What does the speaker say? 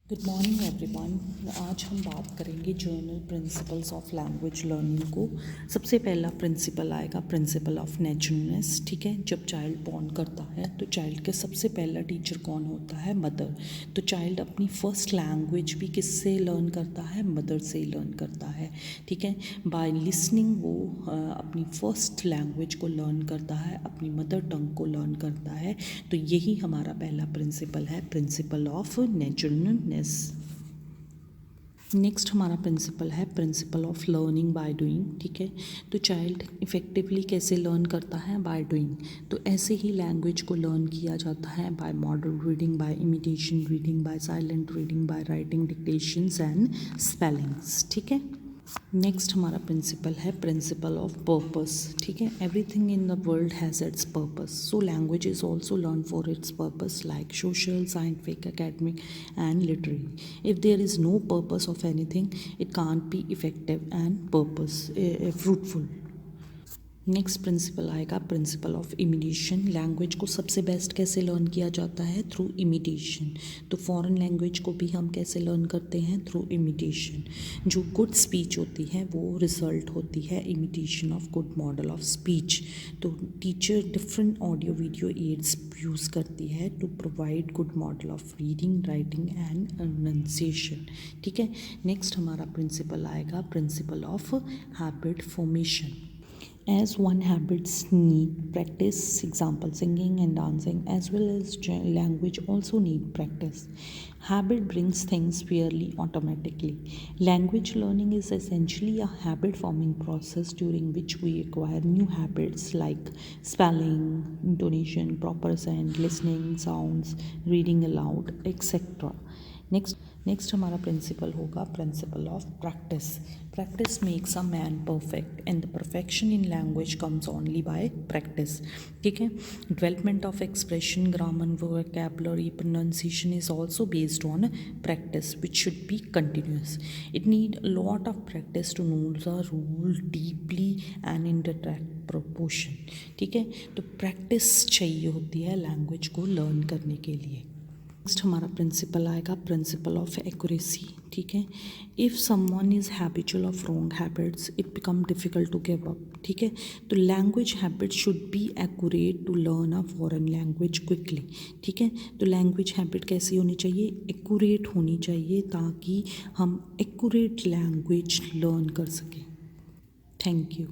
Good morning everyone. आज हम बात करेंगे journal principles of language learning को। सबसे पहला प्रिंसिपल आएगा प्रिंसिपल ऑफ नेचुरलनेस। ठीक है, जब चाइल्ड बॉर्न करता है तो चाइल्ड के सबसे पहला टीचर कौन होता है? मदर। तो चाइल्ड अपनी फर्स्ट लैंग्वेज भी किससे लर्न करता है? मदर से लर्न करता है। ठीक है, बाय लिसनिंग वो अपनी फर्स्ट लैंग्वेज को लर्न करता है, अपनी मदर टंग को लर्न करता है। तो यही हमारा पहला प्रिंसिपल है, प्रिंसिपल ऑफ नेचुरलनेस। नेक्स्ट हमारा प्रिंसिपल है principle of learning by doing. ठीक है, तो चाइल्ड इफ़ेक्टिवली कैसे लर्न करता है? By doing. तो ऐसे ही लैंग्वेज को लर्न किया जाता है by model reading, by imitation reading, by silent reading, by writing dictations and spellings. ठीक है, नेक्स्ट हमारा प्रिंसिपल है प्रिंसिपल ऑफ पर्पस। ठीक है, everything in the world has its purpose, so language is also learn for its purpose like social, scientific, academic and literary. If there is no purpose of anything, it can't be effective and fruitful. Next principle आएगा principle of imitation. Language को सबसे best कैसे learn किया जाता है? Through imitation. तो foreign language को भी हम कैसे लर्न करते हैं? Through imitation. जो गुड स्पीच होती है वो रिजल्ट होती है imitation of good model of speech. तो teacher different audio video aids use करती है to provide good model of reading, writing and pronunciation. ठीक है, नेक्स्ट हमारा प्रिंसिपल आएगा principle of habit formation. As one habits need practice, example singing and dancing, as well as language also need practice. Habit brings things fairly automatically. Language learning is essentially a habit forming process during which we acquire new habits like spelling, intonation, proper sound, listening, sounds, reading aloud, etc. Next हमारा principle होगा principle of practice. Practice makes a man perfect and the perfection in language comes only by practice. ठीक है, development of expression, grammar, vocabulary, pronunciation is also based on practice which should be continuous. It need a lot of practice to know the rule deeply and in direct proportion. ठीक है, तो practice चाहिए होती है language को learn करने के लिए। नेक्स्ट हमारा प्रिंसिपल आएगा प्रिंसिपल ऑफ एक्यूरेसी। ठीक है, if someone is habitual of wrong habits it become difficult to give up. ठीक है, तो language habit should be accurate to learn a foreign language quickly. ठीक है, तो लैंग्वेज हैबिट कैसी होनी चाहिए? एक्यूरेट होनी चाहिए ताकि हम एक्यूरेट लैंग्वेज लर्न कर सकें। Thank you.